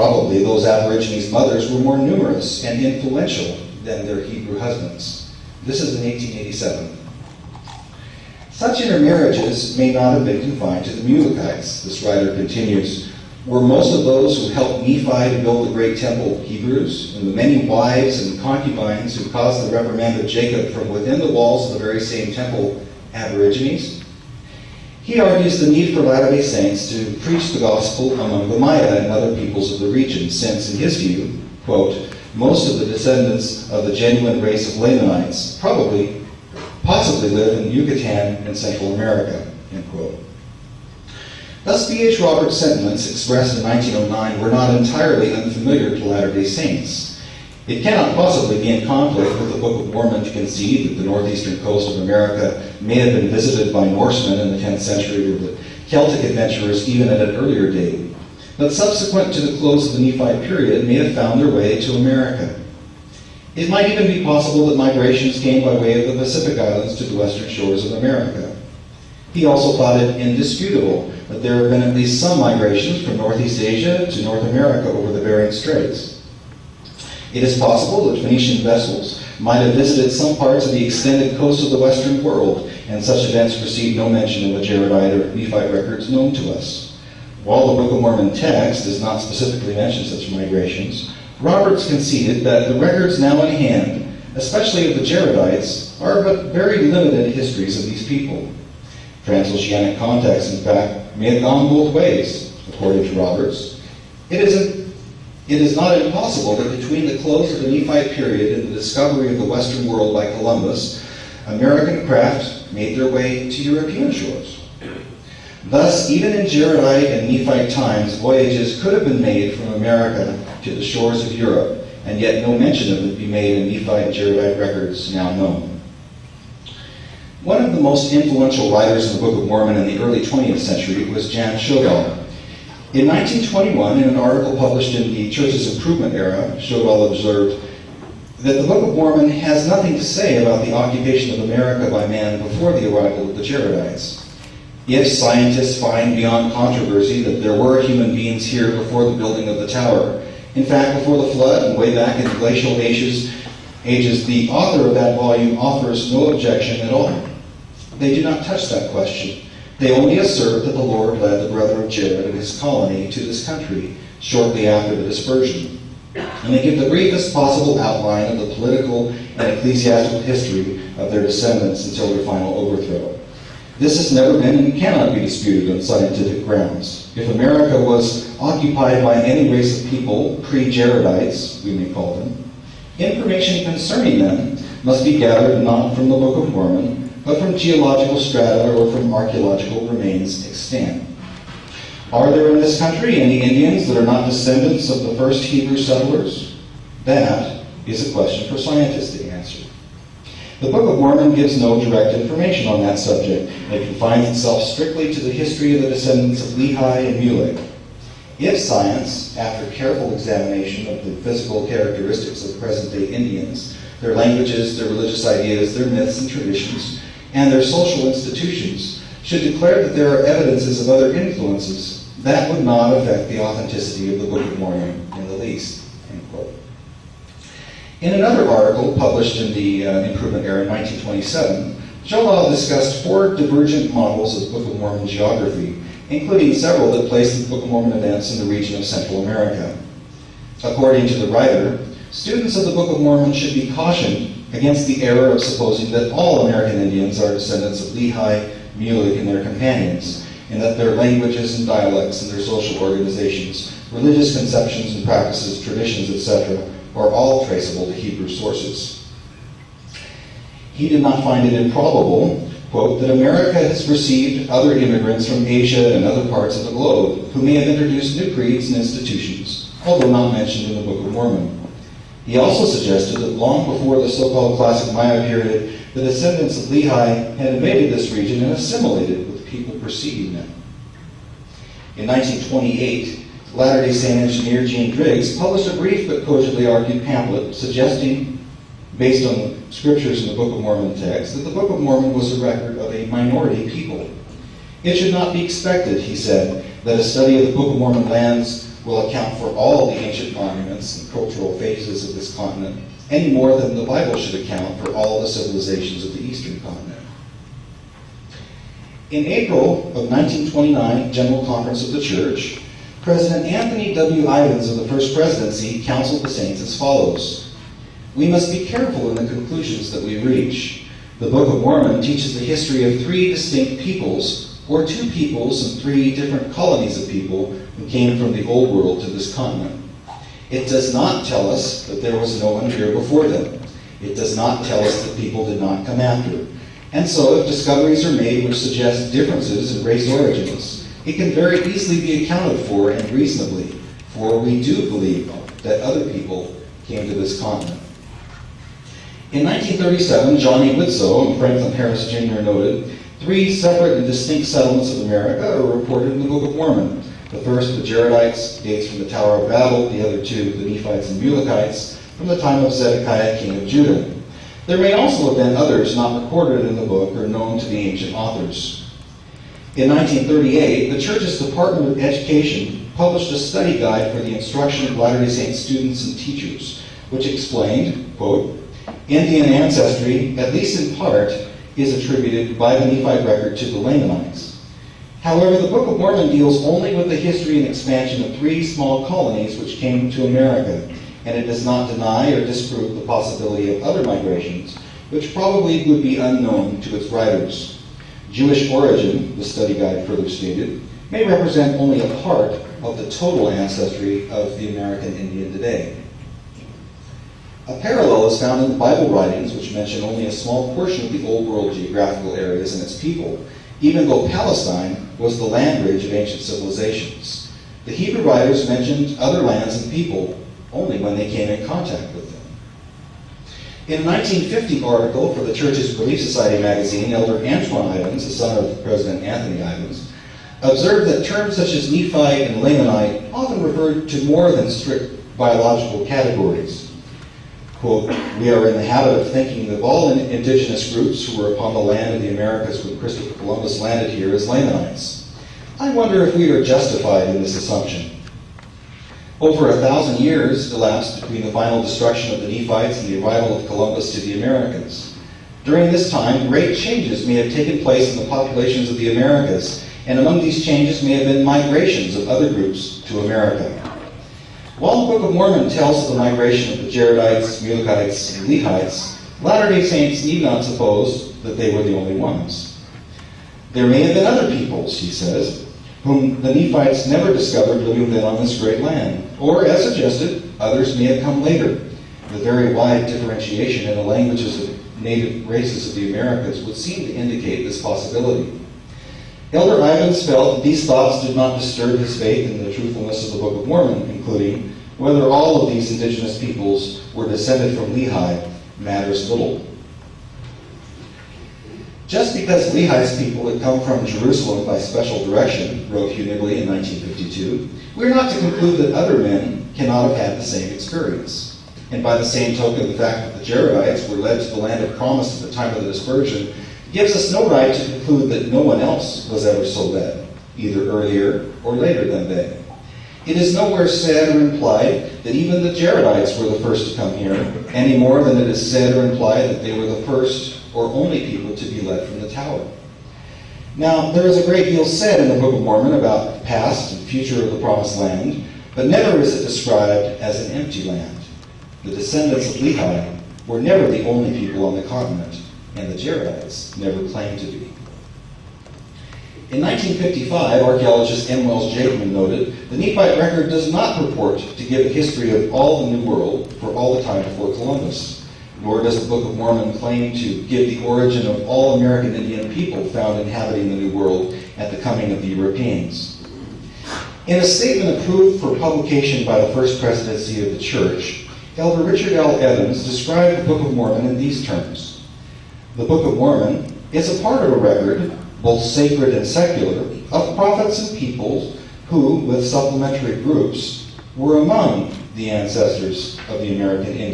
Probably those Aborigines' mothers were more numerous and influential than their Hebrew husbands. This is in 1887. Such intermarriages may not have been confined to the Mulekites. This writer continues, were most of those who helped Nephi to build the great temple Hebrews, and the many wives and concubines who caused the reprimand of Jacob from within the walls of the very same temple Aborigines? He argues the need for Latter-day Saints to preach the gospel among the Maya and other peoples of the region, since, in his view, quote, most of the descendants of the genuine race of Lamanites possibly live in Yucatan and Central America, end quote. Thus, B.H. Roberts' sentiments expressed in 1909 were not entirely unfamiliar to Latter-day Saints. It cannot possibly be in conflict with the Book of Mormon to concede that the northeastern coast of America may have been visited by Norsemen in the 10th century or the Celtic adventurers even at an earlier date, but subsequent to the close of the Nephite period may have found their way to America. It might even be possible that migrations came by way of the Pacific Islands to the western shores of America. He also thought it indisputable that there have been at least some migrations from Northeast Asia to North America over the Bering Straits. It is possible that Phoenician vessels might have visited some parts of the extended coast of the Western world, and such events received no mention in the Jaredite or Nephite records known to us. While the Book of Mormon text does not specifically mention such migrations, Roberts conceded that the records now in hand, especially of the Jaredites, are but very limited histories of these people. Transoceanic contacts, in fact, may have gone both ways, according to Roberts. It is not impossible that between the close of the Nephite period and the discovery of the Western world by Columbus, American craft made their way to European shores. Thus, even in Jaredite and Nephite times, voyages could have been made from America to the shores of Europe, and yet no mention of it be made in Nephite and Jaredite records now known. One of the most influential writers in the Book of Mormon in the early 20th century was Jan Shodal. In 1921, in an article published in the Church's Improvement era, Shodal observed that the Book of Mormon has nothing to say about the occupation of America by man before the arrival of the Jaredites. If scientists find beyond controversy that there were human beings here before the building of the tower, in fact, before the flood and way back in the glacial ages, the author of that volume offers no objection at all. They do not touch that question. They only assert that the Lord led the brother of Jared and his colony to this country shortly after the dispersion. And they give the briefest possible outline of the political and ecclesiastical history of their descendants until their final overthrow. This has never been and cannot be disputed on scientific grounds. If America was occupied by any race of people, pre-Jaredites, we may call them, information concerning them must be gathered not from the Book of Mormon, but from geological strata or from archaeological remains extant. Are there in this country any Indians that are not descendants of the first Hebrew settlers? That is a question for scientists to answer. The Book of Mormon gives no direct information on that subject. It confines itself strictly to the history of the descendants of Lehi and Mulek. If science, after careful examination of the physical characteristics of present-day Indians, their languages, their religious ideas, their myths and traditions, and their social institutions, should declare that there are evidences of other influences, that would not affect the authenticity of the Book of Mormon in the least. End quote. In another article published in the Improvement era in 1927, Shodal discussed 4 divergent models of Book of Mormon geography, including several that placed the Book of Mormon events in the region of Central America. According to the writer, students of the Book of Mormon should be cautioned against the error of supposing that all American Indians are descendants of Lehi, Mulek, and their companions, and that their languages and dialects and their social organizations, religious conceptions and practices, traditions, etc., are all traceable to Hebrew sources. He did not find it improbable, quote, that America has received other immigrants from Asia and other parts of the globe who may have introduced new creeds and institutions, although not mentioned in the Book of Mormon. He also suggested that long before the so-called Classic Maya period, the descendants of Lehi had invaded this region and assimilated with the people preceding them. In 1928, Latter-day Saint engineer Gene Driggs published a brief but cogently argued pamphlet suggesting, based on the scriptures in the Book of Mormon text, that the Book of Mormon was a record of a minority people. It should not be expected, he said, that a study of the Book of Mormon lands will account for all the ancient monuments and cultural phases of this continent, any more than the Bible should account for all the civilizations of the Eastern continent. In April of 1929 General Conference of the Church, President Anthony W. Ivins of the First Presidency counseled the saints as follows: "We must be careful in the conclusions that we reach. The Book of Mormon teaches the history of three distinct peoples, or two peoples and three different colonies of people who came from the Old World to this continent. It does not tell us that there was no one here before them. It does not tell us that people did not come after. And so if discoveries are made which suggest differences in race origins, it can very easily be accounted for and reasonably, for we do believe that other people came to this continent." In 1937, John E. Widtsoe and Franklin Harris Jr. noted, "Three separate and distinct settlements of America are reported in the Book of Mormon. The first, the Jaredites, dates from the Tower of Babel. The other two, the Nephites and Mulekites, from the time of Zedekiah, king of Judah. There may also have been others not recorded in the book or known to the ancient authors." In 1938, the Church's Department of Education published a study guide for the instruction of Latter-day Saint students and teachers, which explained, quote, "Indian ancestry, at least in part, is attributed by the Nephite record to the Lamanites. However, the Book of Mormon deals only with the history and expansion of three small colonies which came to America, and it does not deny or disprove the possibility of other migrations, which probably would be unknown to its writers. Jewish origin," the study guide further stated, "may represent only a part of the total ancestry of the American Indian today." A parallel is found in the Bible writings, which mention only a small portion of the Old World geographical areas and its people, even though Palestine was the land bridge of ancient civilizations. The Hebrew writers mentioned other lands and people only when they came in contact with them. In a 1950 article for the Church's Relief Society magazine, Elder Antoine Ivins, the son of President Anthony Ivins, observed that terms such as Nephite and Lamanite often referred to more than strict biological categories. Quote, "We are in the habit of thinking that all indigenous groups who were upon the land of the Americas when Christopher Columbus landed here as Lamanites. I wonder if we are justified in this assumption. Over 1,000 years elapsed between the final destruction of the Nephites and the arrival of Columbus to the Americas. During this time, great changes may have taken place in the populations of the Americas, and among these changes may have been migrations of other groups to America. While the Book of Mormon tells of the migration of the Jaredites, Mulekites, and Lehites, Latter-day Saints need not suppose that they were the only ones. There may have been other peoples," he says, "whom the Nephites never discovered living then on this great land. Or, as suggested, others may have come later. The very wide differentiation in the languages of native races of the Americas would seem to indicate this possibility." Elder Ivins felt that these thoughts did not disturb his faith in the truthfulness of the Book of Mormon, concluding, "Whether all of these indigenous peoples were descended from Lehi matters little." "Just because Lehi's people had come from Jerusalem by special direction," wrote Hugh Nibley in 1952, "we are not to conclude that other men cannot have had the same experience. And by the same token, the fact that the Jaredites were led to the land of promise at the time of the dispersion gives us no right to conclude that no one else was ever so led, either earlier or later than they. It is nowhere said or implied that even the Jaredites were the first to come here, any more than it is said or implied that they were the first or only people to be led from the tower. Now, there is a great deal said in the Book of Mormon about the past and future of the Promised Land, but never is it described as an empty land. The descendants of Lehi were never the only people on the continent, and the Jaredites never claimed to be." In 1955, archaeologist M. Wells Jakeman noted, "The Nephite record does not purport to give a history of all the New World for all the time before Columbus, nor does the Book of Mormon claim to give the origin of all American Indian people found inhabiting the New World at the coming of the Europeans." In a statement approved for publication by the First Presidency of the Church, Elder Richard L. Evans described the Book of Mormon in these terms: "The Book of Mormon is a part of a record, both sacred and secular, of prophets and peoples who, with supplementary groups, were among the ancestors of the American Indian.